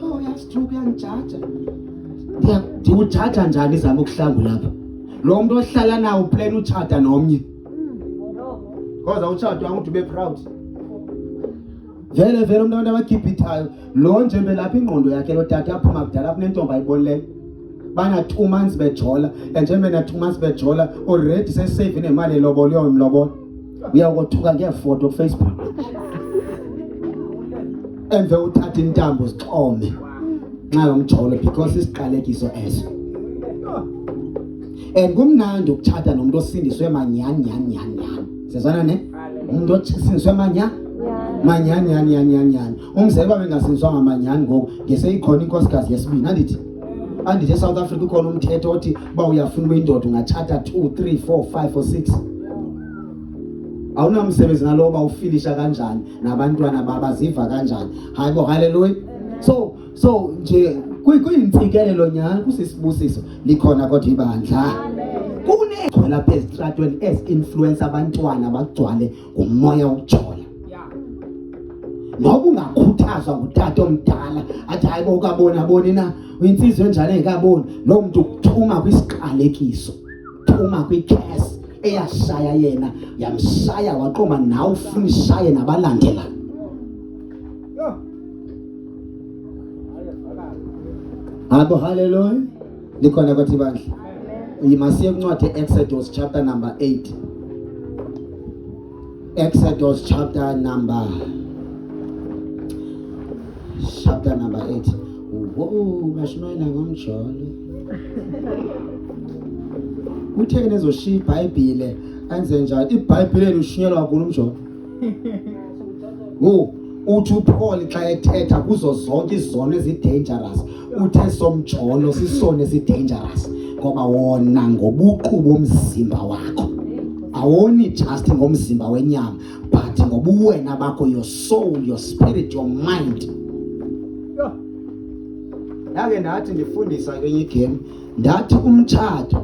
Oh yasithuka yangijaja. Ndiwujaja njani izama ukuhlanga lapha? Lo muntu ohlala nawo plan uchata nomnye. Ngoba uchata ukuthi ube proud. Vele umuntu abakhipithayo lo nje lapha ingqondo yakhe lo tata aphuma kudala kunentombi ayibonile. Bana 2 months bejola njengoba na 2 months bejola already sesave nemali lobola yomlobola. Uyakuthuka ngefoto ku Facebook. Emve uthatha intambo zixome nxa yomjolo because isiqalekiso eso. Kumnandi ukuchata nomuntu osindiswe manyani. Sezwana ne? Umuntu osindiswe manyani. Umzeba bengasindiswa ngamanyani ngoku ngeseyikhona inkosikazi yesibini andithi eSouth Africa ukhona umthetho othi ba uyafuna indoda ungachata 2, 3, 4, 5 or 6. Awunamsebenzi nalo ba ufilisha kanjani nabantwana babaziva kanjani. Hayibo haleluya. So nje kuyintsikelelo nyani kusisibusiso likhona kodwa ibandla. Kunegcwala phezitratweni influence abantwana bagcwale umoya wokujola. Ngoba ungakhuthazwa ngutata omdala athi hayibo ukabona na insizwe enjani engikaboni lo muntu ukuthuma kwisiqalekiso thuma kwicase eyashaya yena yamshaya waqoma nawe ufuna ishaye nabalandela. Abo haleluya likhona kwathi bandla. Yimasiye kuncwadi Exodus chapter number 8. Exodus chapter number 8. Bashumayela ngomjolo. Utheke nezoshiya iBhayibhile anze njalo iBhayibhile lishunyelwa kulo umjolo. Uthi uPaul xa ethetha kuzo zonke izono ezidangerous uthe somjolo sisone esidangerous ngoba wona ngobuqu bomzimba wakho. Awoni just ngomzimba wenyama but ngobuwena bakho, your soul, your spirit, your mind. Yake nathi ngifundisa kwenye game ndathi umthatho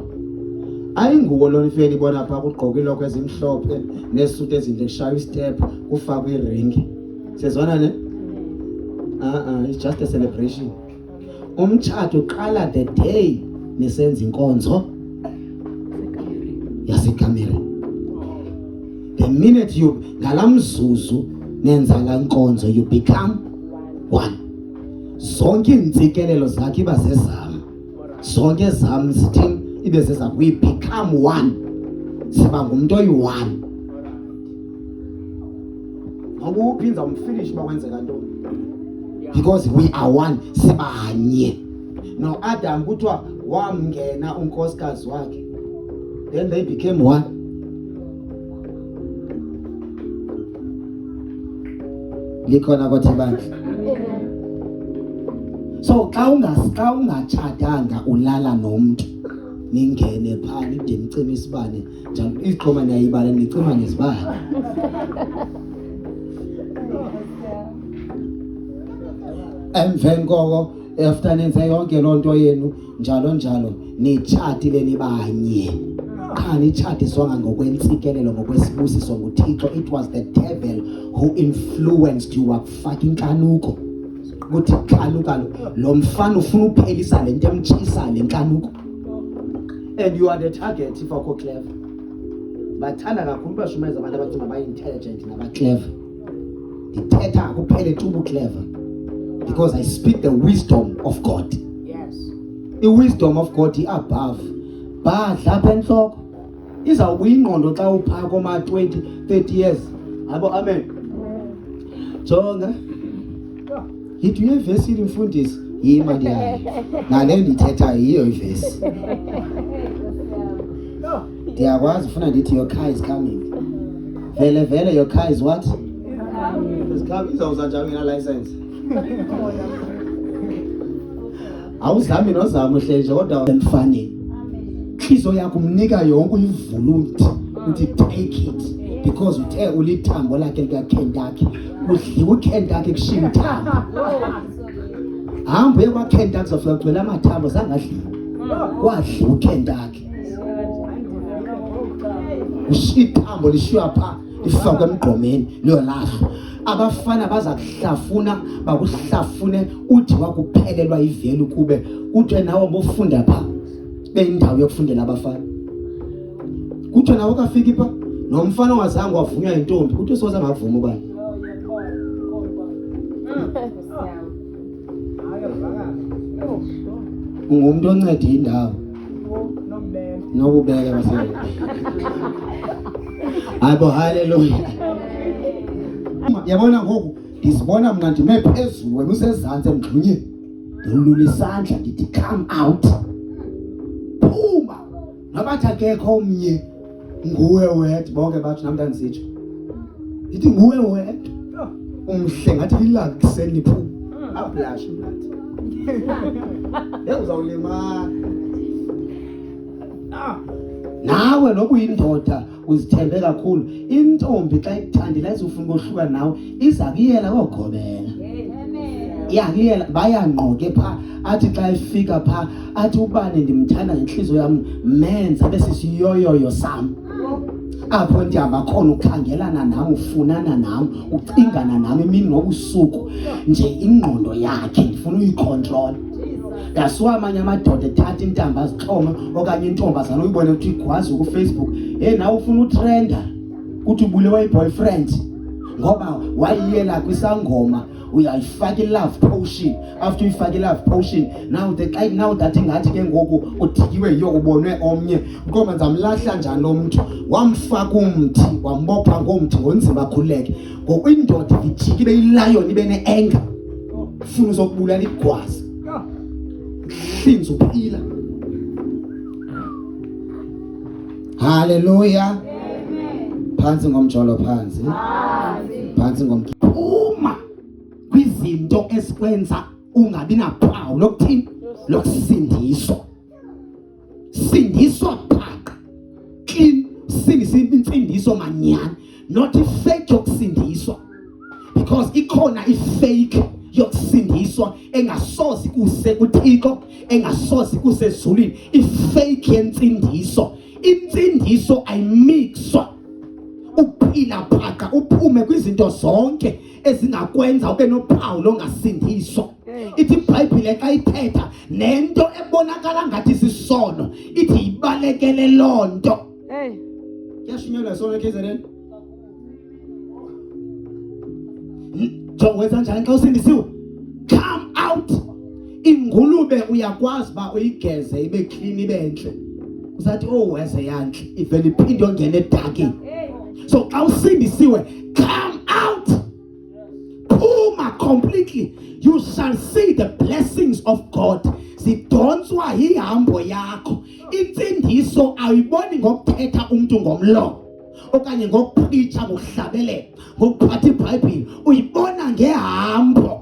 ayinguwo lona ifeni bona apha kugqoka ilokho ezimhlophe nesuit ezinde kushaya istep kufakwe iring. Sezwana ne? It's just a celebration. Umthatho uqala the day nisenza inkonzo yasekamera. The minute you ngalamzuzu nenza la inkonzo you become one. Zonke intsikelelo zakhe iba zezam. Zonke zam zithini ibe zezam. We become one. Siba ngumuntu oyi-one. Ngoba uphinza umfinish bakwenzeka ntoni? Because we are one. Sibanye. No Adam kuthiwa wamngena unkosikazi wakhe. Then they became one. Likhona kwathi bandla. So xa ungatshadanga ulala nomuntu ningene phana ide nicime isibane njalo iqhoma niyayibala nicima ngesibane. Emveni koko after nenze yonke lonto yenu njalo nitshatile nibanye. Cha nitshatiswanga ngokwentsikelelo ngokwesibusiso nguThixo. It was the devil who influenced you wakufaka inkanuko. Kuthi khanuka lo mfana ufuna uphelisa lento emtshisa lenkanuko. And you are the target if akho clever. Bathanda kakhulu bashumayeza abantu abacinga ba intelligent naba clever. Ithetha kuphele tubu clever. Because I speak the wisdom of God. Yes. The wisdom of God is above. Badla penhloko. Izawubuya ingqondo xa upha koma 20, 30 years. Abo amen. Jonga. Yithi uyevesi imfundisi yima ndiyayo. Ngale ndithetha yiyo ivesi. Ndiyakwazi ufuna ndithi your car is coming. Vele your car is what? Is coming. Izawuza njalo ngena license. Awuzami nozama uhleze kodwa emfaneni. Khizo yakho umnika yonke uyivulunti uthi take it because uthe ulithambo lakhe lika Kentucky udliwa uKentucky kushiya ithambo. Hamba kwa Kentucky zofika kugcwele amathambo zangadliwa. Kwadliwa uKentucky. Ushiya ithambo lishiywa pha lifakwe emgqomeni liyolahlwa. Abafana baza kuhlafuna bakuhlafune uthi wakuphelelwa ivelu kube kuthiwe nawe bofunda pha beyindawo yokufundela abafana. Kuthiwe nawe kafiki pha nomfana ongazange wavunywa intombi kuthiwe soza ngavuma ubani. Ungumuntu oncede indawo nokubeka basebenzi. Abo haleluya. Yabona ngoku ndisibona mna ndime phezulu wena usezantsi emgxunyeni. Ndilula isandla ndithi come out. Phuma. Nabathi akekho omnye nguwe wedwa bonke bathi namhlanje ndisitsho. Ndithi nguwe wedwa. Umhle ngathi ilanga kuseni liphuma. Ablash mnandi. Uzawulima. Nawe loku yindoda uzithembe kakhulu. Intombi xa ikuthandile izofuna ukuhluka nawe iza kuyela kokugobela. Iyakuyela bayangqoke pha athi xa ifika pha athi ubani ndimthanda ngenhliziyo yami menza bese siyoyoyo sami. Apho ndihamba khona ukukhangelana nami ufunana nami ucingana nami imini nobusuku nje ingqondo yakhe ndifuna uyicontrol. Yasuwa amanye amadoda ethatha intamba azixhoma okanye intombazana uyibone ukuthi igwazi ku Facebook. Nawe ufuna utrenda ukuthi ubulewe boyfriend ngoba wayiyela kwisangoma uyayifaka i-love potion. After uyifaka i-love potion now that ingathi ke ngoku uthikiwe yiyo ubonwe omnye ngoba nzamlahla njani lo muntu wamfaka umthi wambopha ngomthi ngonzima akhuleke. Ngoku indoda ijiki ibe ilion ibe ne-anger ufuna uzokubulala igwazi hlinza uphila. Haleluya. Amen. Phansi ngomjolo phansi. Phansi ngomphuma kwizinto esikwenza ungabi naphawu lokuthini lokusindiswa. Sindiswa phaka. Clean sindisindiso manyana not fake yokusindiswa because ikhona ifake yokusindiswa engasozi kuse kuThixo engasozi kuse ezulwini. Ifake yensindiso insindiso ayimixwa uphila phaka uphume kwizinto zonke ezingakwenza ube nophawu longasindiswa. Ithi iBhayibhile xa ithetha nento ebonakala ngathi sisono ithi ibalekele lonto. Yashunyelwa sono KZN. Jongenza njani xa usindisiwe? Come out. Ingulube uyakwazi ba uyigeze ibe clean ibe enhle. Usathi weze yanhle ivele iphinde ongene edakeni. So xa usindisiwe come out. Phuma completely. You shall see the blessings of God. Zidonswa ihambo yakho. Insindiso ayiboni ngokuthetha umuntu ngomlomo okanye ngokupreacha ngokuhlabelela ngokuphatha iBhayibheli. Uyibona ngehambo.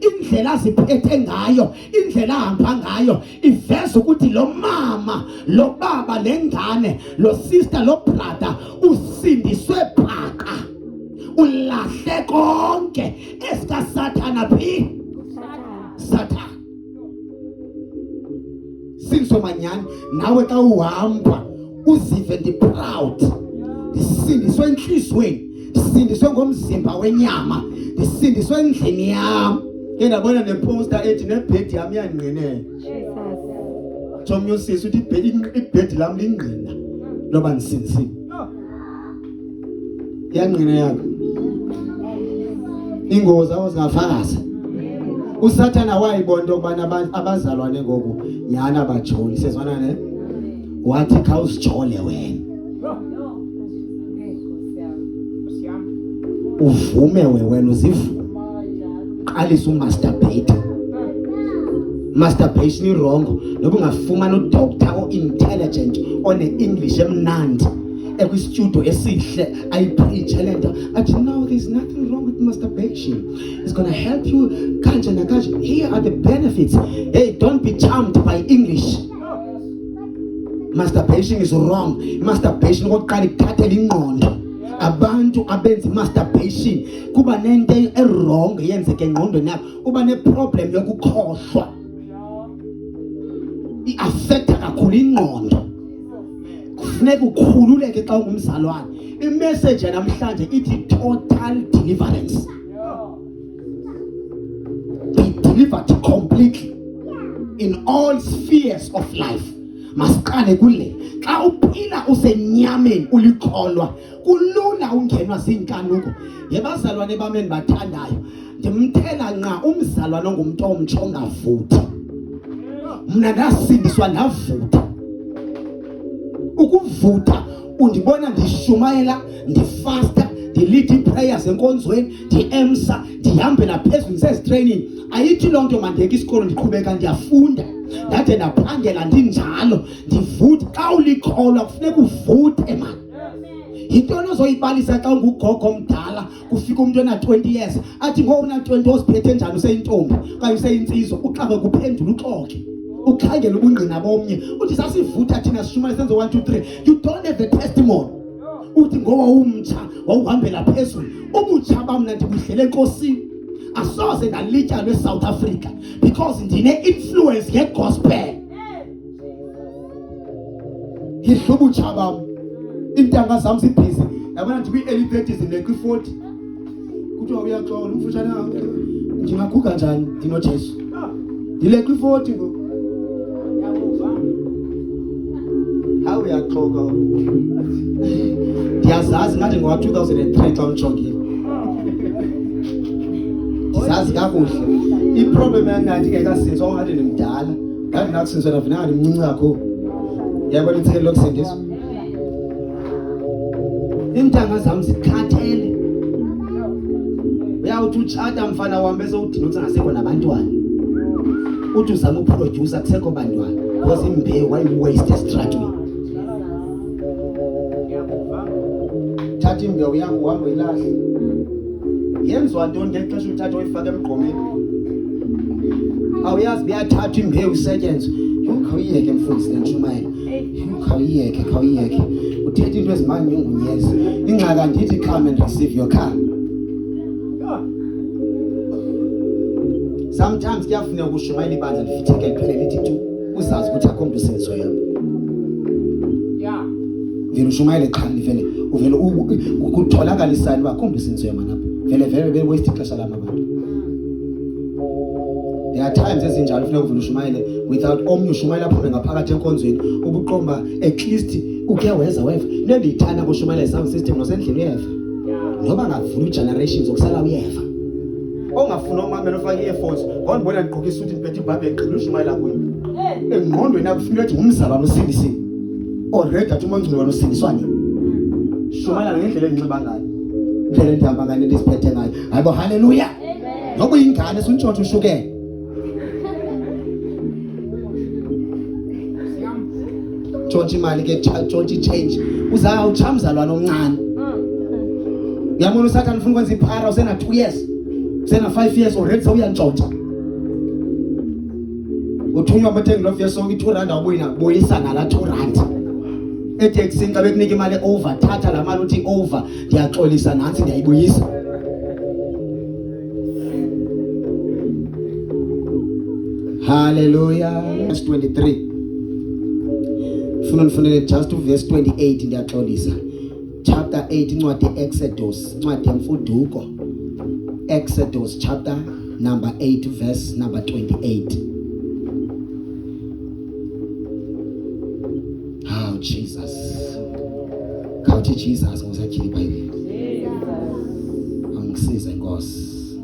Indlela aziphethe ngayo, indlela ahamba ngayo iveza ukuthi lo mama, lo baba, lengane, lo sister, lo brother usindiswe phaka. Ulahle konke esika Sathana phi? Sathana. Sinso manyani nawe xa uhamba uzive ndi proud. Ndisindiswe enhlizweni, ndisindiswe ngomzimba wenyama, ndisindiswe endlini yami. Ngiyabona neposter ethi nebed yami yanqinela. Somnyosisi uthi ibed lami lingqina loba nisindisiwe. Yanqina yakho. Ingozi awuzafakaza. Usathana wayibona ukubana abazalwane ngoku nyana bajoli sezwana ne wathi khawusijole wena. Uvume wena uzivume. Qalisa umasturbate. Masturbation is wrong. Noba ungafumana udoctor o-intelligent one-English emnandi ekwistudio esihle ayipreache le nto athi no, there's nothing wrong with masturbation. It's going to help you kanje nakanje. Here are the benefits. Hey, don't be charmed by English. Masturbation is wrong. Masturbation okokuqala ikuthathela ingqondo. Abantu abenza masturbation kuba nento e-wrong yenzeke engqondweni yakho. Uba ne-problem yokukhohlwa. I-affecta kakhulu ingqondo. Kufuneka ukhululeke xa ungumzalwane. imessage yanamhlanje ithi total deliverance. Be delivered completely in all spheres of life. Masiqale kule. Xa uphila usenyameni ulikholwa, kulula ungenwa zinkanuko. Yebazalwane bami bathandayo, ndimthela nqa umzalwane ongumuntu omtsho ongavuthi. Mna ndasindiswa ndavutha. Ukuvutha undibona ndishumayela, ndifasta, ndilead prayers enkonzweni, ndiemsa, ndihambela phezulu ngisezitraining. Ayithi loo nto mandiyeke isikolo ndiqhubeka ndiyafunda. Ndade ndaphangela ndinjalo, ndivuthe. Xa ulikholwa kufuneka uvuthe man. Yintoni ozoyibalisa xa ungugogo omdala kufika umuntu ona 20 years athi ngoku una 20 osiphethe njani useyintombi okanye useyinsizwa uxabe kuphendula uxoxe ukhangela ubungqina bomnye uthi sasivutha thina sishumane senze 1 2 3. You don't have the testimony. Uthi ngoba umtsha wawuhambela phezulu ubutsha bamna ndibuhlele enkosini. Asoze ndalityalwe eSouth Africa because ndine influence ngegospel. Yihlubutsha bam intanga zami zibhizi yabona nje kwi-early 30s nekwi-40 kuthiwa uyaxola umfutshane ndingaguga njani ndinojesu ndile kwi-40 ngoku hawu uyaxoka ndiyazazi ngathi ngowa-2003 xa undijongile ndizazi kakuhle iproblem yangathi ngekasinzwa ongathi ndimdala ngathi nakusinzwa navinanga ndimncinci kakhulu yabona intsekelo lokusindiswa intanga zami zikhathele. Uyawuthi utshata mfana wami bese udina ukuthi ngasekho nabantwana. Uthi uzama uproduce akusekho bantwana because imbewu wayiwaste estratweni. Thatha imbewu yakho uhambe uyilahle. Yenzwa ntoni ngexesha uthatha uyifaka emgqomeni? Awuyazi biyathatha imbewu isetyenzwe. Khawuyeke mfundisi nentshumayelo. Khawuyeke. Uthethe into ezimanye ngunyezi. Ingxaka ndithi come and receive your car. Sometimes kuyafuneka ukushumayela ibandla lifitheke liphele lithi tu uzazi ukuthi akho muntu usenzweyo. Yeah. Vele ushumayele qha livele uvele ukutholakala isayini bakho muntu usenzweyo manapha. Vele waste ixesha lami abantu. There are times ezinjalo kufuneka uvele ushumayele without omnye ushumayela aphume ngaphakathi enkonzweni ubuqomba at least uke weza weva into endiyithanda kushumayela sound system nosendlini uyeva ngoba ngavula generations okusala uyeva ongafuna umamela ofake earphones ngoba ngibona ngiqoka isuthi ngiphethe ibhabhe eqhina ushumayela kuyo engqondweni yakufuna ukuthi ngumzalwane osindisiwe already athi umangcwele osindiswane shumayela ngendlela enginxiba ngayo indlela endihamba ngayo lesiphethe ngayo hayibo haleluya ngoba ingane suntshotsho ushukele George imali ke George change uzawuchamzalwana omncane uyabona usathana ufuna ukwenza iphara usena 2 years usena 5 years already sewuyantshontsha uthunywa amathengi lo years sonke 2 rand awubuyisa ngala 2 rand eTexini xa bekunika imali over thatha la mali uthi over ndiyaxolisa nansi ndiyayibuyisa hallelujah verse 23 Funele just to verse 28 ndiyaxolisa chapter 8 incwadi Exodus incwadi yemfuduko Exodus chapter number 8 verse number 28 Oh Jesus Khawuthi Jesus ngosakhile iBhayibheli angisize Nkosi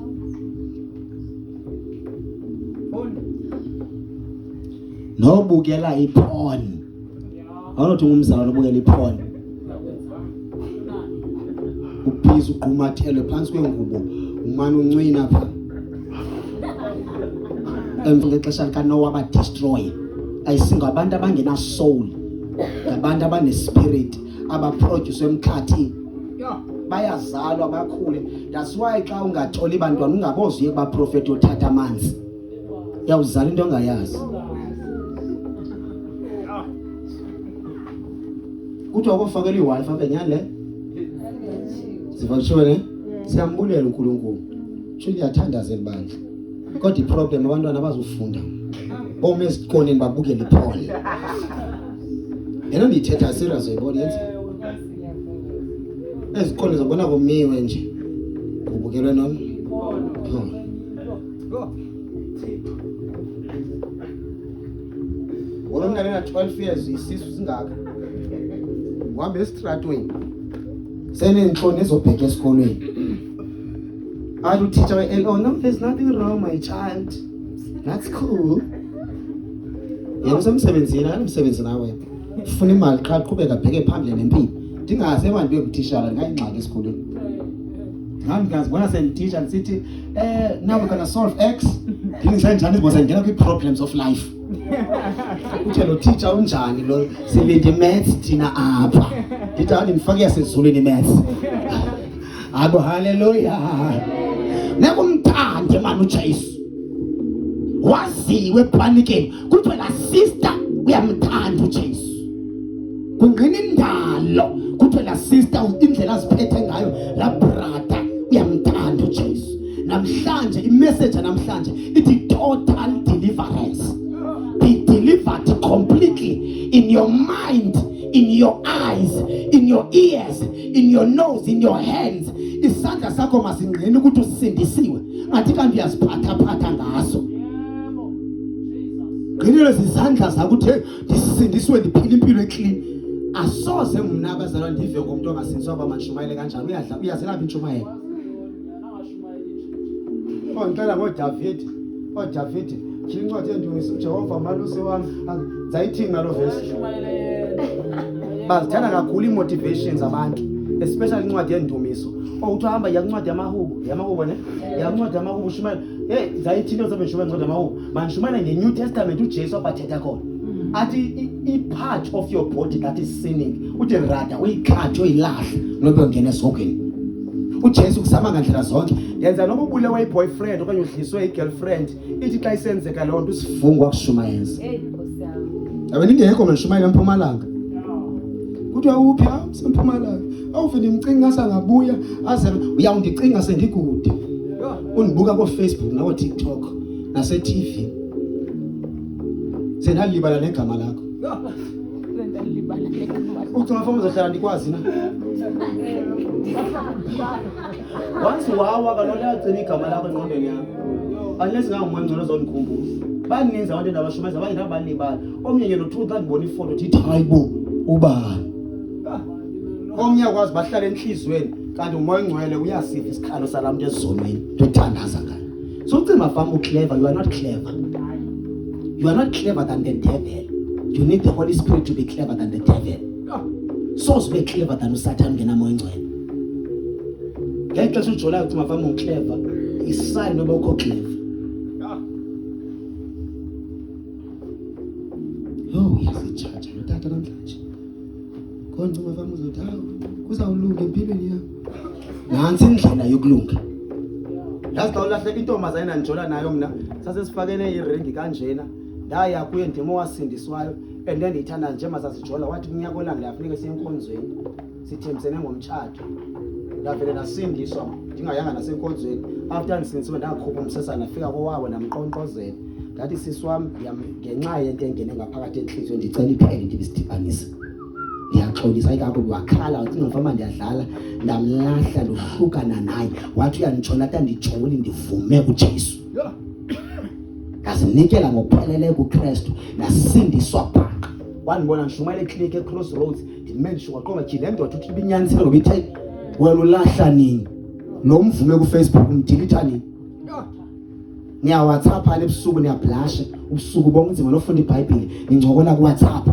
nobukela iporn awunothi ngumzalwane obukela iporn ubhizi uqumathele phansi kwengubo umane uncwina pha ngexesha likaNoah ba destroy ayisinga abantu abangena soul ngabantu abane spirit abaproduce emkhathini bayazalwa bakhule that's why xa ungatholi bantwana ungabozi kuba prophet othatha amanzi yawuzala into ongayazi kuthi akufakela iWi-Fi apha nyale sivakishone siyambulela uNkulunkulu sho uyathandazela bandla kodwa iproblem abantwana abazofunda bome esikoneni babukele iphone yena ndithetha serious uyibona yenza Ezikole zabona komiwe nje. Ubukelwe noma? Wona mntana na 12 years isisu singaka. Uhambe estradweni. Senenhloni ezobheka esikolweni. Alu teacher oh no, there's nothing wrong my child. That's cool. Yebo semsebenzini anemsebenzi nawe. Ufuna imali qha qhubeka bheke phambili nempilo. Ndingase abantu bekutishara ngayingxaki esikolweni. Ngamkazi bona senteacher nsithi now we're going to solve x. Ndingisenjani ngoba ngena kwi problems of life. Uthe lo teacher unjani lo silinde maths thina apha. Ndithi ndimfake yasezulwini maths. Abo hallelujah. Nakumthande manje uJesu. Waziwe epanikeni kuthiwa la sister uyamthanda uJesu. Kungena indalo kuthiwa la sister indlela aziphethe ngayo la brother uyamthanda uJesu. Namhlanje imessage namhlanje ithi total deliverance. Be delivered completely in your mind, in your eyes, in your ears, in your nose, in your hands. Isandla sakho masingene ukuthi usindisiwe. Ngathi kanti uyaziphatha ngaso. Ngene izandla zakho uthe ndisindiswe ndiphila impilo eclean. Asoze mina abazalwa ndive ngomuntu ongasindiswa bamantshumayele kanjani uyazelapha intshumayelo. Ngicela ngoDavid. David incwadi endungisa uJehova maluse wami zayithini ngalo verse. Bazithanda kakhulu imotivations abantu, especially incwadi yendumiso. Uthi hamba yancwadi yamahubo ne? Yancwadi yamahubo shumayela. Zayithini ozobe shumayela incwadi yamahubo. Manishumayela ngeNew Testament uJesu abathetha khona. Athi i-part of your body that is sinning uthi rather uyikhathe uyilahle nobe ungena esogeni. uJesu kusama ngandlela zonke yenza noma ubulewe iboyfriend okanye udliswe igirlfriend ithi xa isenzeka lo nto usivungwa kushumayeza abe ningekho mina Shumayela eMpumalanga kuthiwa uphi eMpumalanga awuvele imcinga ngasangabuya aze uyawundicinga sendikude unibuka ko Facebook nawo TikTok nase TV senalibala negama lakho ucela mfana uzohlala ndikwazi na once wawa kanona yagcina igama lakho engqondweni yakho unless ngangumangcono ozonikhumbuza baninzi abantu endabashumayeza bayina balibala omnye no2 ngibona ifoto uthi hayibo uba omnye akwazi bahlala enhlizweni kanti umoya engcwele uyasifa isikhalo salamuntu ezonweni ethandaza ngayo so ucima fama uclever you are not clever. You are not clever than the devil. You need the Holy Spirit to be clever than the devil. So be clever than Satan ngena moya engcwele. Ngexesha uJola uthi mafama uclever, isign noba ukho clever. Oh, yasichacha notata namhlanje. Konke mafama uzothi hawo kuzawulunga empilweni yakho. Nansi indlela yokulunga. Yazi ulahleka intombazana ayinanjola nayo mina sasesifakene iringi kanjena ndaya kuye ndimo wasindiswayo and then ithanda nje masazijola wathi kunyaka olanda yafuneka siyenkonzweni sithembisene ngomtshado ndavele nasindiswa ndingayanga nasenkonzweni after nisindiswe ndakhupha umsesana nafika kowabo namqonqozela ngathi siswami ngenxa yento engene ngaphakathi enhlizweni ndicela iphele ndibisidibanisa ndiyaxolisa ikakhulu wakhala uthi ngifama ndiyadlala ndamlahla lohlukana naye wathi uyanitshona tandijoli ndivume kuJesu kazinikela ngokuphelele kuKristu nasindiswa bhaqa wanibona ngishumayela eclick eCrossroads ndimenshi waqoma khile ndoda uthi ibinyanisile ngoba ithe wena ulahla nini lo mvume kuFacebook umdelete nini niya WhatsApp ale ebusuku niya blush ubusuku bomzima nofunda iBhayibheli nincokola kuWhatsApp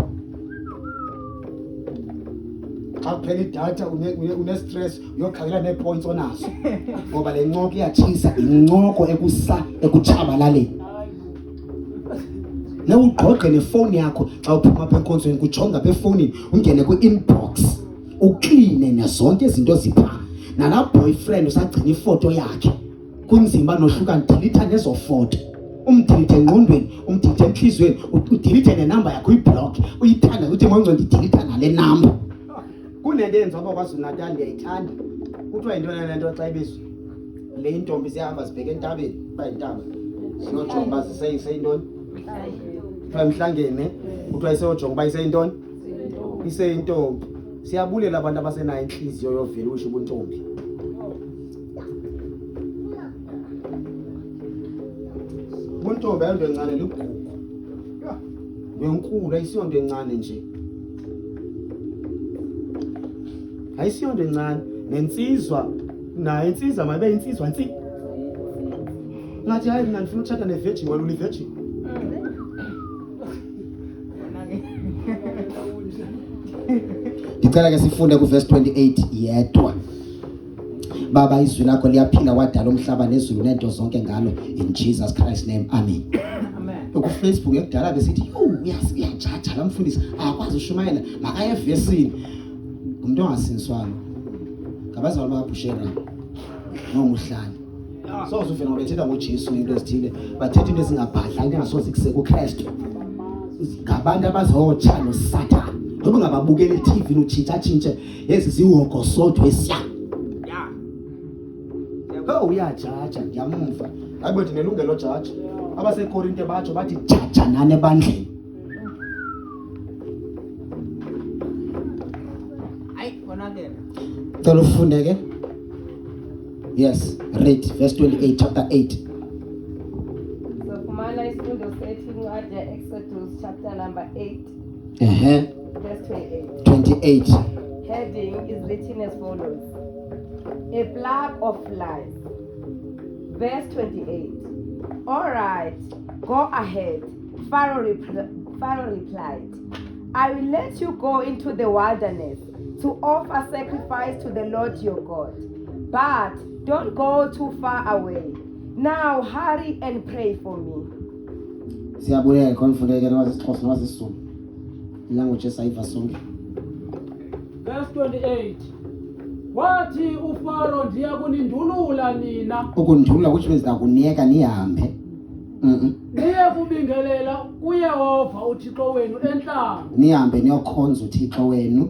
akuphela idatha une stress uyokhangela nepoints onazo ngoba le ncoko iyachisa incoko ekuchabalaleni nawugqogqe nefoni yakho xa uphuma apha enkonzweni kujonga apha efonini ungene ku-inbox ukline nezonke izinto zipha nala boyfriend usagcina ifoto yakhe kunzima nohluka delete lezo foto umdelete engqondweni umdelete enhlizweni udelete nenamba yakho uyiblock uyithanda ukuthi manje ngidelete nale number kunento enza abakwazi uNatal ndiyayithanda kuthiwa intwana lento xa ibizwe le intombi siyahamba sibheke entabeni bayintaba sinojonga siseyintoni emhlangene kuthiwa iseyojonga bayiseyintoni iseyintombi Siyabulela abantu abasenayo inhliziyo yovela usho ubuntombi. Ubuntombi ayonto encane ligugu. Wenkulu ayisiyonto encane nje. Ayisiyonto encane nensizwa nayo insizwa mayibe insizwa nsi. Ngathi hayi mina ngifuna ukuthatha nevirgin wena uli virgin. Ngicela ke sifunde ku verse 28 yedwa. Baba izwi lakho liyaphila wadala umhlaba nezulu nento zonke ngalo in Jesus Christ name. Amen. Ku Facebook yakudala besithi uyajaja la mfundisi akwazi ushumayela makaye evesini. Umuntu ongasinswalo. Ngabazali bakaBushera nomuhlanje. So ufena ngobethetha ngoJesu into ezithile bathetha into ezingabhadla into engasoze kuseke uKristu. Ngabantu abazotsha noSathane. Ngoba ngababukela iTV utshintsha ezi ziwoko sodwa esiya. Uyajaja ngiyamva. Hayibo thina nelungelo jaja. AbaseKorinte batsho bathi jaja nane bandleni. Cela ufunde ke. Yes, read verse 28 chapter 8. Sofumana isifundo sethu ncwadi Exodus chapter number 8. Verse 28. 28. Heading is written as follows. A plug of life. Verse 28. All right, go ahead. Pharaoh replied, I will let you go into the wilderness to offer sacrifice to the Lord your God. But don't go too far away. Now hurry and pray for me. Siyabulela konfundeke nawasixhosa nawasisizulu. Language esayiva sonke. Verse 28. Wathi uFaro ndiyakunindulula nina. Ukundulula which means ndakuniyeka nihambe. Niye kubingelela kuYehova uThixo wenu enhlanga. Nihambe niyokhonza uThixo wenu.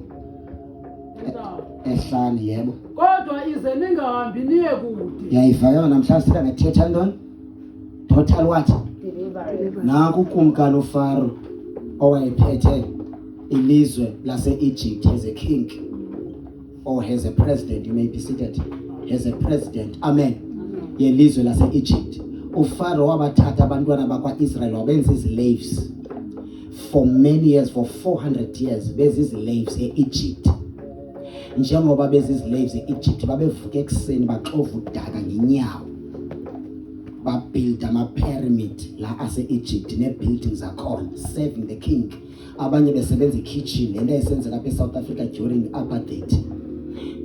Ehlane yebo. Kodwa ize ningahambi niye kude. Yayivayo namhlanje sithatha ngethetha ntoni? Total what? Nanku ukumkani uFaro owayephethe ilizwe lase-Egypt as a king or as a president. You may be seated. As a president. Amen. Yelizwe lase-Egypt. uFaro wabathatha abantwana bakwaIsrael wabenza slaves for many years, for 400 years bezi slaves eEgypt. Njengoba bezi slaves eEgypt babevuka ekseni baxova udaka ngenyawo. Babuild ama pyramid la ase-Egypt ne buildings zakhona serving the king. Abanye besebenza kitchen lento esenzeka lapha eSouth Africa during apartheid.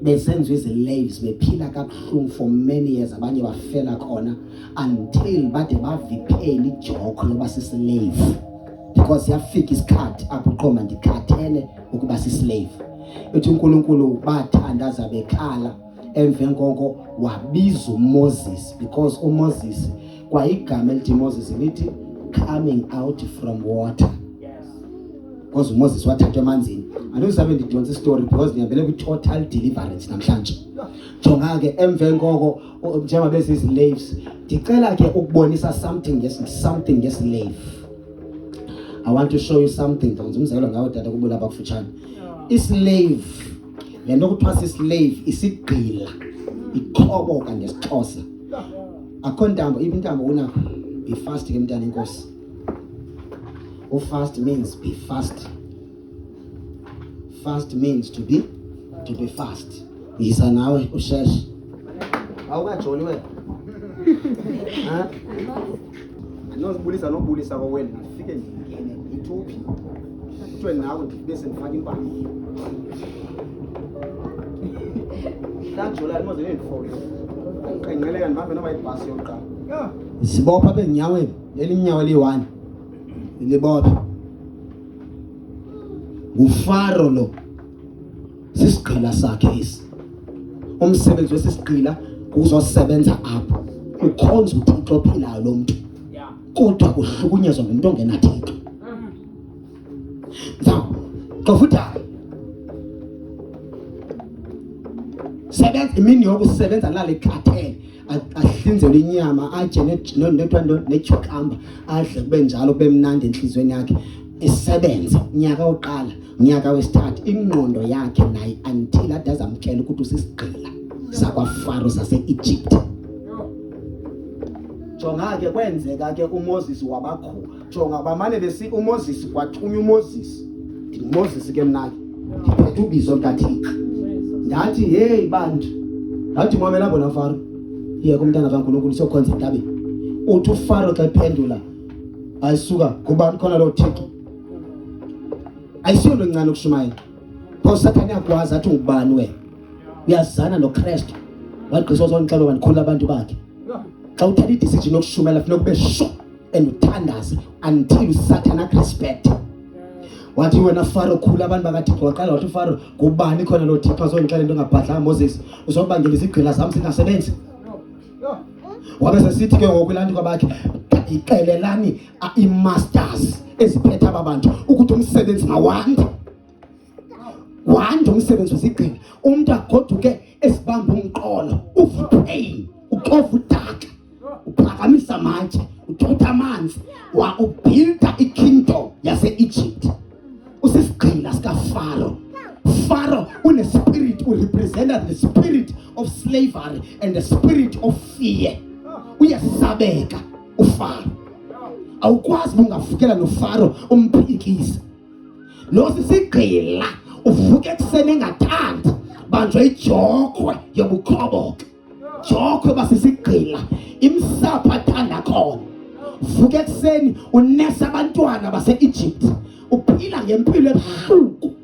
Besenziwe slaves bephila kabuhlungu for many years, abanye bafela khona until bade baviphela ijoko loba sislave, because yafika isikhathi apho uqoma ndikhathele ukuba sislave. Ethi uNkulunkulu bathandaza bekhala emveni konke wabiza uMoses, because uMoses kwayigama elithi Moses lithi coming out from water. Because Moses wathathwa emanzini. Andisabe ndidonsa story because ngiyabele ku total deliverance namhlanje. Jonga ke emveni koko njengoba bese slaves ndicela ke ukubonisa something ngeslave. I want to show you something. Ngizenza umzekelo ngawo dada kubo lapha kufutshane. Islave lento kuthiwa sislave isigqila ikhoboka ngesixhosa. Akho ntambo intambo unakho be fast ke mntana inkosi. Fast means be fast. Fast means to be fast. Yisa nawe usheshe. Awukajoli wena. Ha? Nozibulisa nobulisa kwawena ngifike ngene ithupi. Kuthiwe nawe bese ngifaka impahla. Lajola imoze nendifole. Qenqeleka ndibambe noma ibhasi yokuqala. Sibopha benyaweni lelinyawo li1. Libopha. uFaro lo sisigqila sakhe isi. Umsebenzi wesisigqila uzosebenza apho. Ukhonza uThixo ophilayo lo muntu. Kodwa kuhlukunyezwa ngumuntu ongenathixo. Qofuda. Sebenza imini yokusebenza la lekhathele. Ahlinzele inyama aje nethwando nechukhamba adle kube njalo kube mnandi enhlizweni yakhe isebenza unyaka oqala unyaka wesithathu ingqondo yakhe naye until adazamkela ukuthi usisigqila sakwaFaro sase-Egypt. Jonga ke kwenzeka ke uMoses wabakho jonga bamane besi uMoses kwathunywa uMoses uMoses ke mnaki ngiphethe ubizo likaThixo ndathi hey bantu ngathi ngomela bona Faro yeke umntana kaNkulunkulu sokhonza intabeni uthi uFaro xa ephendula ayisuka kubani khona lo Thixo ayisiyo loncane ukushumayela pho Sathane yakwazi athi ungubani wena uyazana noKristu waqhisa zonke banikhulula abantu bakhe xa uthatha idecision yokushumela kufanele kube sure and uthandaze until Sathane respect wathi wena Faro khula abantu bakaThixo waqala wathi uFaro kubani khona lo Thixo azongixela into engabhadlanga Moses uzobangela izigqila zami singasebenzi wabe sesithi ke ngokulanti kwabakhe iqelelani i-masters eziphethe abantu ukuthi umsebenzi mawande umsebenzi wesigqila umuntu agoduke esibamba umqolo uvupain uqofa udaka uphakamisa amatshe uthutha amanzi ubuilda ikingdom yase-Egypt usisigqila sikaFaro. Pharaoh une spirit who represented the spirit of slavery and the spirit of fear. Uyasabeka uFaro. Awukwazi ungafukela noFaro umphikisa. Lo sisigqila uvuke kusene ngathanda banjwe ijokhwe yobukhoboka. Jokhwe basisigqila imsapha athanda khona. Vuke kuseni unesa abantwana base-Egypt. Uphila ngempilo ebuhlungu.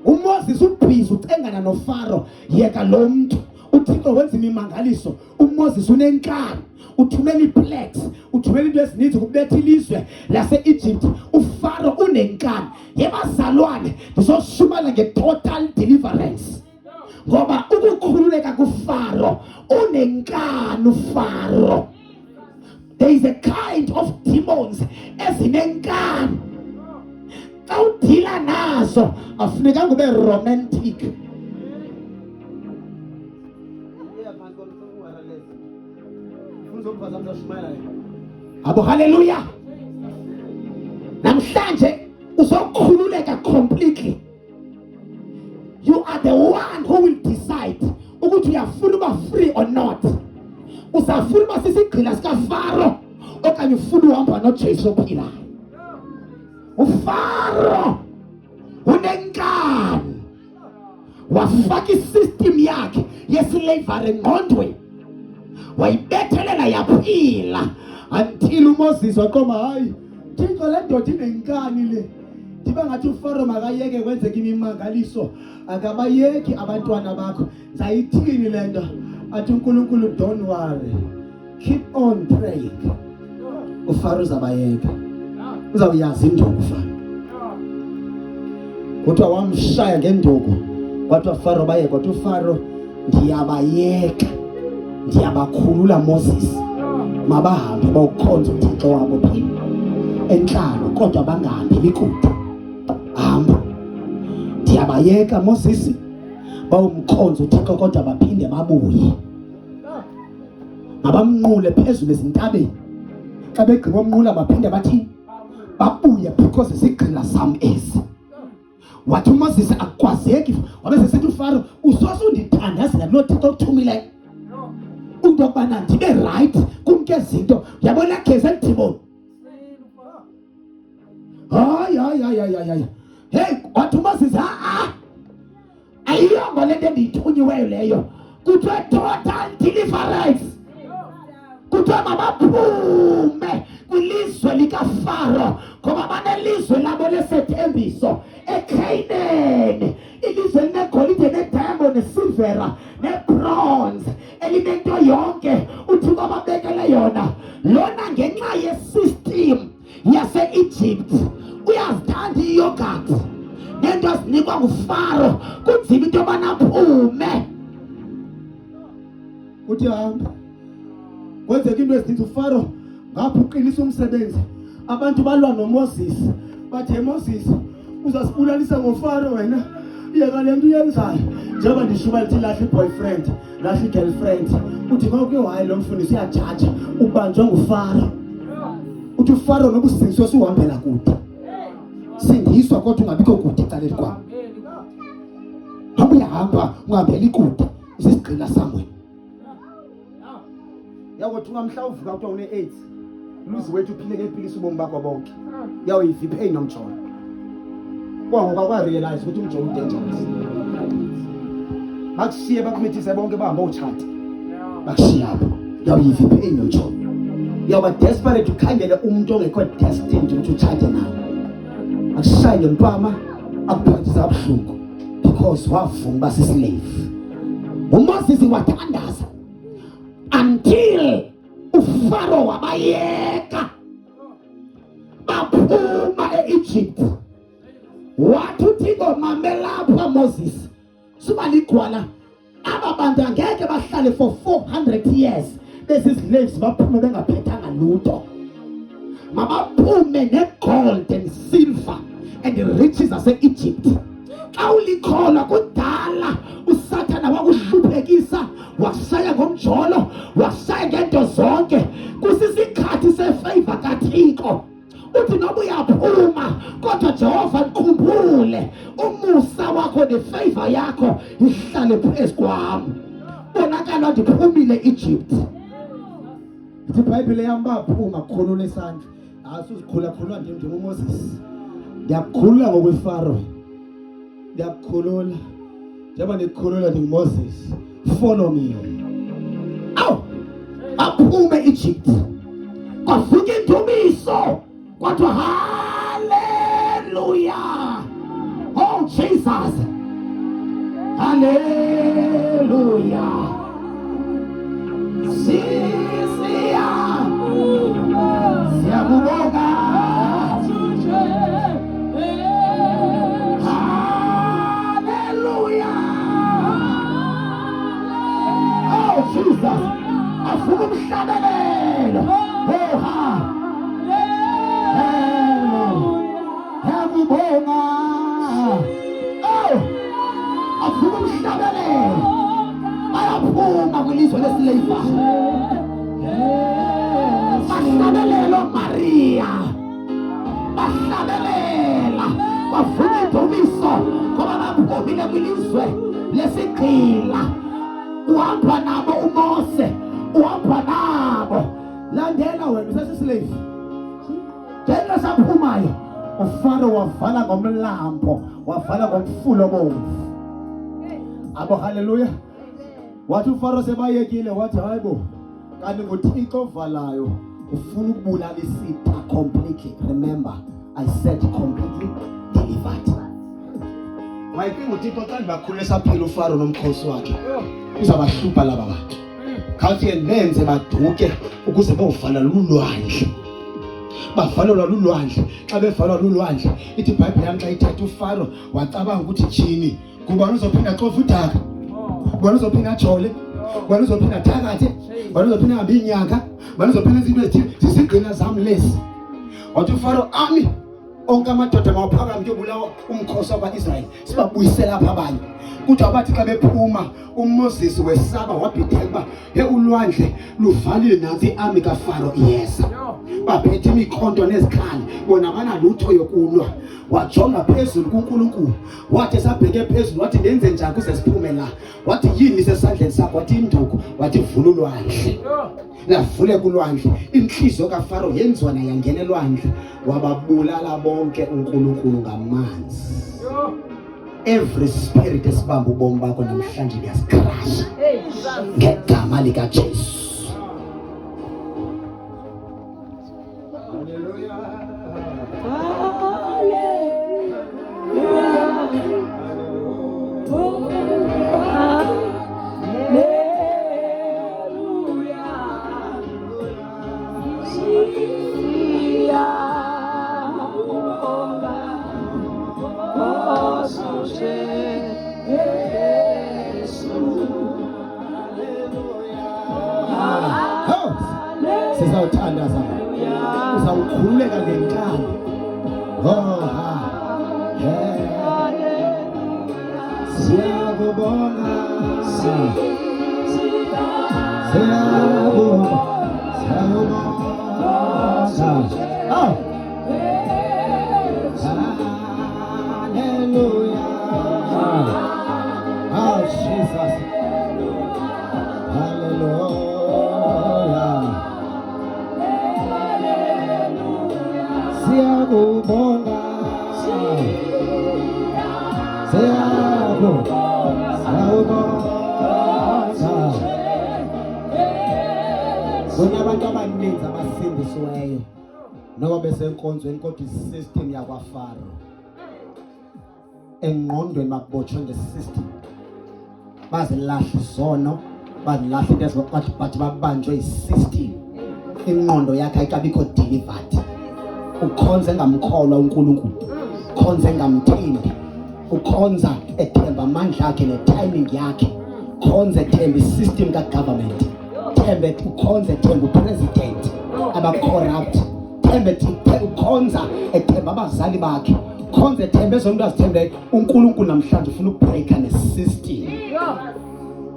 uMoses ubhizi ucengana noFaro yeka lo muntu uThixo wenza imimangaliso uMoses unenkani uthumela iplagues uthumela into ezininzi ukubetha ilizwe lase-Egypt uFaro unenkani yebazalwane ndizoshumela nge-total deliverance ngoba ukukhululeka kuFaro unenkani uFaro. There is a kind of demons ezinenkani awudila nazo afuneka ube romantic. Abo hallelujah. Namhlanje uzokhululeka completely. You are the one who will decide ukuthi uyafuna uba free or not. Usafuna uba sisigqila sikaFaro okanye ufuna uhamba noJesu ophilayo. uFaro unenkani wafaka isystem yakhe yeslavery engqondweni wayibethelela yaphila until uMoses waqoma hayi Thixo le ndoda inenkani le ndibe ngathi uFaro makayeke kwenzeka imimangaliso akabayeki abantwana bakho zayithini le nto athi uNkulunkulu don't worry keep on praying uFaro zabayeka uzawuyazi induku Faro kuthiwa wamshaya ngenduku kwathiwa Faro baye kwathi uFaro ndiyabayeka ndiyabakhulula Moses mabahambe bawukhonza uThixo wabo phela enhlalo kodwa bangahambi likude hamba ndiyabayeka Moses bawumkhonza uThixo kodwa baphinde babuye abamnqule phezulu ezintabeni xa begqiba umnqula baphinde bathi babuye because isigqila sami esi wathi uMoses akwazeki wabe sesithi uFaro usosundithandazela lo Thixo okuthumile into yokubana ndibe right kumke izinto yabona geza elithiboni hayi hey wathi uMoses ayiyongo lento endiyithunyiweyo leyo kuthiwa total deliverance kuthiwa mabaphume kwilizwe likaFaro ngoba banelizwe labo lesethembiso eCanaan ilizwe linegolide nediamond nesilvera nebronze elinento yonke uThixo ababekele yona lona ngenxa yesystem yase-Egypt uyazithanda iyogurt nento azinikwa nguFaro kunzima into yobana aphume uthi hamba kwenzeka into ezininzi uFaro ngapha uqinisa umsebenzi abantu balwa noMoses bathe Moses uzasibulalisa ngoFaro wena yeka lento uyenzayo njengoba ndishuba lithi lahle boyfriend lahle girlfriend uthi ngoku hayi lo mfundisi uyajaja ubanjwe nguFaro uthi uthi uFaro nobusingiswe siuhambela kude. Sindiswa kodwa ungabikho kude ecaleni kwami. Hamba uyahamba ungahambeli kude. Isisigcina somewhere. Yakuthi ungamhla uvuka kuthiwa une-AIDS. Luzi wethu uphile ngepilisi ubomi bakho bonke. Yawuyiva ipain nomjolo. Kwangoku akwarealize ukuthi umjolo udangerous. Bakushiye bakumithise bonke bahamba utshata. Bakushiya apho. Yawuyiva ipain nomjolo. Yawuba desperate ukhangele umuntu ongekho destined ukuthi utshate naye. Akushaye mpama akuphathisa kabuhlungu because wavuma uba sislave. uMoses wathandaza until uFaro wabayeka baphuma eEgypt. Wathi uThixo mamelapha Moses suba ligwala aba bantu angeke bahlale for 400 years bese slaves baphume bengaphethanga lutho. Mabaphume ne-gold and silver and the riches zase-Egypt. Xa ulikholwa kudala uSathana wakuhluphekisa, washaya ngomjolo, washaya ngento zonke. Kusisikhathi sefavor kaThixo. Uthi noma uyaphuma kodwa Jehova mkhumbule umusa wakho nefavor yakho ihlale phezu kwami. Bonakala ndiphumile eEgypt. Ithi iBhayibhile yami baphuma kukhulula isandla. Asuzikhula njengoMoses. Ndiyakhulula ngokweFaro. Ndiyakhulula. Njengoba ndikhulula njengoMoses. Follow me. Aw! Aphume eEgypt. Kwafika indumiso. Kwathiwa hallelujah. Oh Jesus. Hallelujah. Siyabonga. Jesus, afuna umhlabelelo. Oh ha. Ngiyabonga. Oh, afuna umhlabelelo. Bayaphuma kwilizwe lesileva. Bahlabelelo Maria. Bahlabelela. Bafuna indumiso ngoba baphumile kwilizwe lesigqila. Uhamba nabo uMose, uhamba nabo. Landela wena usasislave. Ngeke saphumayo. uFaro wavala ngomlambo, wavala ngomfulo bomvu. Abo haleluya. Wathi uFaro sebayekile wathi hayibo kanti nguThixo ovalayo ufuna ukubulala isitha completely. Remember I said completely delivered. Wayike uThixo xa ndibakhulule saphila uFaro nomkhosi wakhe. Uzabahlupha laba bantu. Khathi nenze baduke ukuze bovala lulwandle. Bavalelwa lulwandle. Xa bevalwa lulwandle ithi iBhayibhile yami xa ithatha uFaro wacabanga ukuthi jini kuba uzophinda xofa udaka. Kuba uzophinda jole. Kuba uzophinda thakathe. Kuba uzophinda ngabe inyanga. Kuba uzophinda izinto ezithile zisigcina zami lesi. Wathi uFaro ami onke amadoda mawaphakama njengobulawa umkhosi wabaIsrael sibabuyisela lapha abanye. Kuthi abathi xa bephuma uMoses wesaba wabhideka uba he ulwandle luvalile nansi iarmy kaFaro iyeza. Baphethe imikhonto nezikhali bona banalutho yokulwa. Wajonga phezulu kuNkulunkulu wathi esabheke phezulu wathi ndenze njani kuze siphume la. Wathi yini sesandleni sakho? Wathi induku. Wathi vula ulwandle. Lavule kulwandle. Inhliziyo kaFaro yenziwa na yangena elwandle. Wababulala bonke uNkulunkulu ngamanzi. Every spirit esibamba ubomi bakho namhlanje ngiyasikrasha ngegama lika Jesu. Sizawuthanda sana. Uzawukhululeka ngenkani. Oh ha. Siyabonga. Siyabonga. Oh. Hallelujah. Oh, Jesus. Hallelujah. Siyakubonga. Siyakubonga. Kunabantu abaninzi abasindisiweyo noba besenkonzweni kodwa isystem yakwaFaro engqondweni bakubotshwe ngesystem bazilahla izono bazilahla into ezibathi bathi babanjwe isystem ingqondo yakhe ayikabikho delivered ukhonze ngamkholwa uNkulunkulu ukhonze ngamthembi ukhonza ethemba amandla akhe netiming yakhe ukhonze ethemba isystem kagovernment thembe ukhonze ethemba upresident abacorrupt thembe ukhonza ethemba abazali bakhe ukhonze ethemba ezomuntu azithembe uNkulunkulu namhlanje ufuna ukubreaka nesystem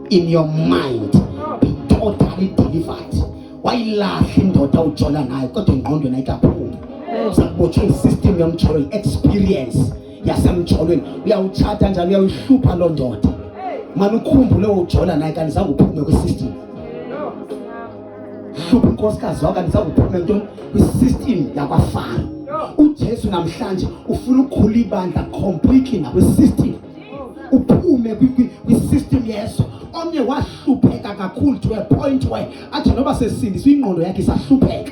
in your mind be totally delivered wayilahla indoda ujola nayo kodwa ingqondweni ayikaphumi sakubotshwe isystem yomjolo experience yasemjolweni uyawuchatha njalo uyawuhlupha lo ndoda manje ukhumbule ujola naye kanti zakuphume kwisystem hlupha inkosikazi wakhe kanti zakuphume into kwisystem yakwaFaro uJesu namhlanje ufuna ukukhula ibandla completely nakwisystem uphume kwisystem yeso omnye wahlupheka kakhulu to a point where athi noba sesindiswa ingqondo yakhe isahlupheka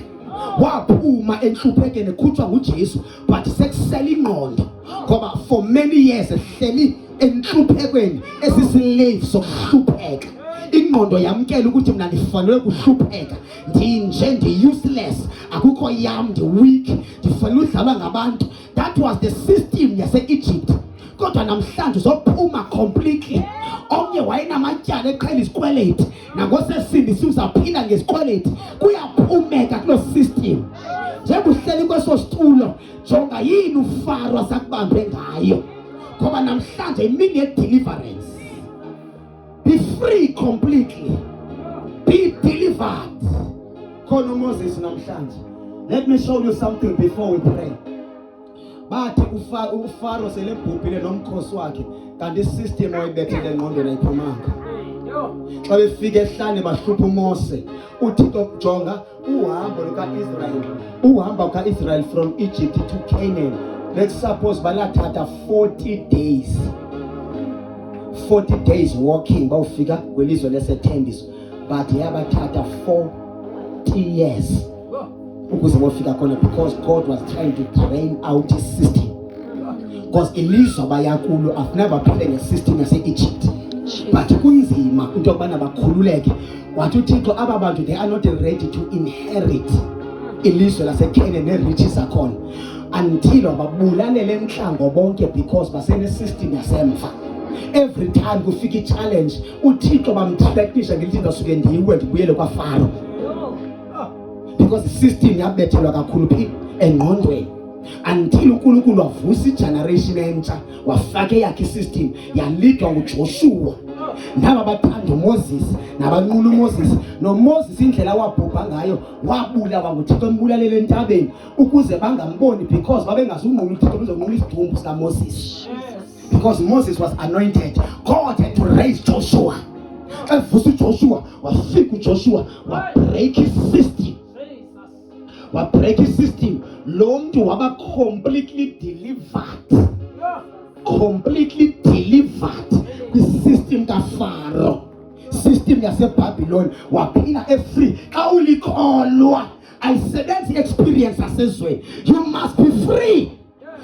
waphuma enhluphekeni ekhutshwa nguJesu but sekusela ingqondo ngoba for many years ehleli enhluphekweni esislave sokuhlupheka ingqondo yamkela ukuthi mina ndifanele ukuhlupheka ndi useless akukho yami ndi weak ndifanele udlalwa ngabantu that was the system yase-Egypt kodwa namhlanje uzophuma completely omnye wayenamatyala eqhela isikweleti nangosesindisiwe uzaphila ngesikweleti kuyaphumeka kulo system njengoba uhleli kweso situlo jonga yini uFaro asakubambe ngayo ngoba namhlanje imini ye-deliverance be free completely be delivered khona uMoses namhlanje let me show you something before we pray bathi uFaro selebhubhile nomkhosi wakhe kanti isystem wayibethele engqondweni ayiphumanga xa befika ehlane bahlupha uMose uThixo jonga uhambo kaIsrael from Egypt to Canaan let's suppose balathatha 40 days walking bawufika kwelizwe lesethembiso but yabathatha 40 years ukuze bofika khona because God was trying to drain out his system because ilizwe bayakulo I've never played in a system yase-Egypt but kunzima into yokubana bakhululeke wathi uThixo aba bantu they are not ready to inherit ilizwe laseCanaan ne-riches zakhona until babulalele enhlango bonke because basene-system yasemva every time kufika i-challenge uThixo bamthreatisha ngelithi ngasuke ndiwe ndibuyele kwaFaro because the system yabethelwa kakhulu engqondweni until uNkulunkulu wavusa igeneration entsha wafaka yakhe isystem yalidwa uJoshua ndaba bathanda uMoses nabanqula uMoses noMoses indlela wabhubha ngayo wabulawa nguThixo embulalele entabeni ukuze bangamboni because babengasunqula uThixo bezonqula isidumbu sikaMoses because Moses was anointed God had to raise Joshua evusa uJoshua wafika uJoshua wa break his system break his system lo muntu waba completely delivered kwi-system kaFaro system yaseBabylon waphila free xa ulikholwa ayisebenzi experience asezweni you must be free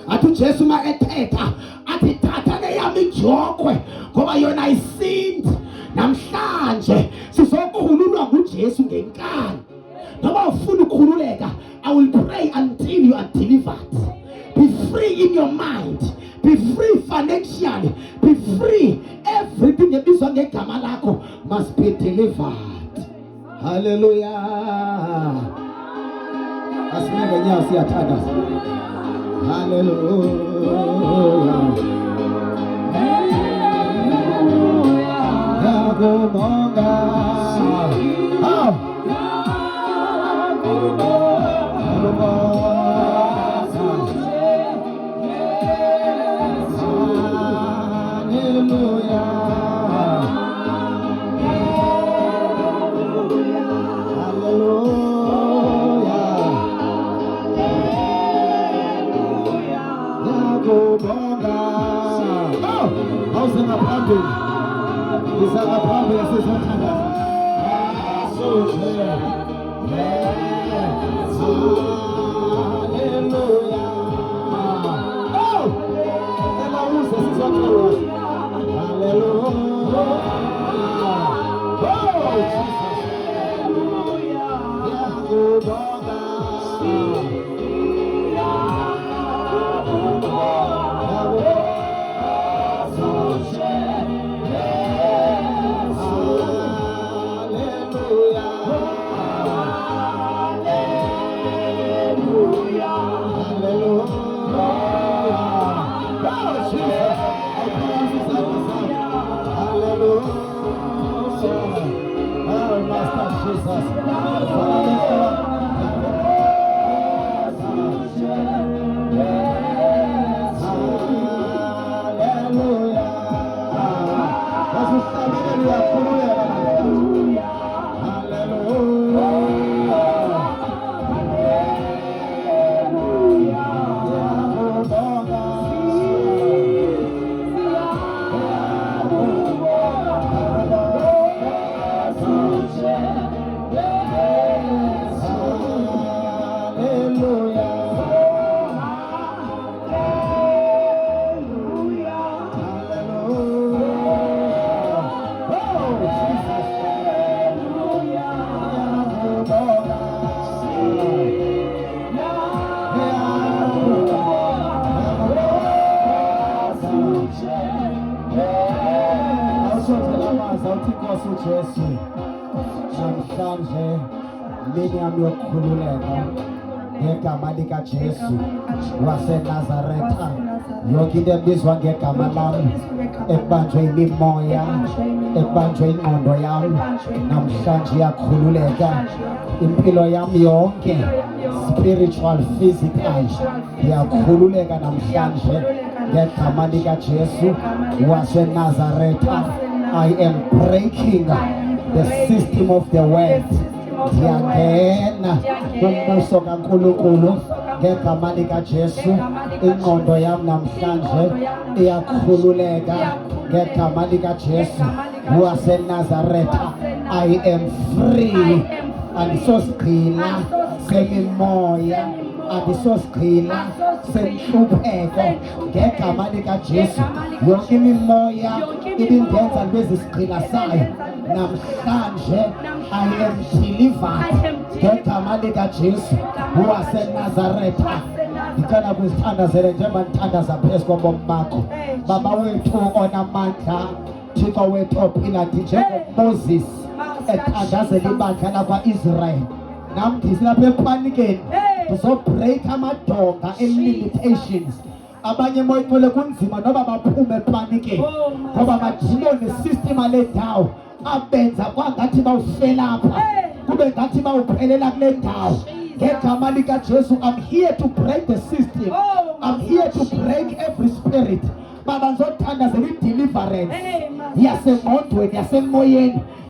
athi uJesu ma ethetha athi thatha neyami injokwe ngoba yona ayisindi namhlanje sizokhululwa nguJesu ngenkani noba ufuna ukukhululeka I will pray until you are delivered be free in your mind be free financially be free everything ebizwa ngegama lakho must be delivered hallelujah asinike nyawo siyathanda hallelujah yakubonga Jesu namhlanje mini yami yokukhululeka ngegama lika Jesu waseNazaretha. Yonke into ebizwa ngegama lami ekubanjwe imimoya, ekubanjwe ingqondo yami, namhlanje iyakhululeka. Impilo yami yonke, spiritual, physical, iyakhululeka namhlanje ngegama lika Jesu waseNazaretha. I am breaking the system of the world. Ndiyangena kumbuso kaNkulunkulu ngegama lika Jesu. Ingqondo yami namhlanje iyakhululeka ngegama lika Jesu waseNazaretha. I am free. Andisosigqila semimoya, andisosigqila senhlupheko ngegama lika Jesu. Yonke imimoya ibindenza lwezisigqila sayo namhlanje I am delivered ngegama lika Jesu waseNazaretha. Ngicela kuzithandazele njengoba nithandaza phezu kobomi bakho. Baba wethu onamandla, Thixo wethu ophila, njengoMoses ethandazela ibandla lakwa-Israyeli, nam ndisilapha epanikeni ndizobreak amadonga e-limitations. Abanye moyithole kunzima noba baphume epanikeni ngoba majibone system ale ndawo abenza kwangathi bawufela apha, kube ngathi bawuphelela kule ndawo. Ngegama lika Jesu, I'm here to break the system. I'm here to break every spirit. Baba ngizothandazela i-deliverance yasengqondweni, yasemoyeni,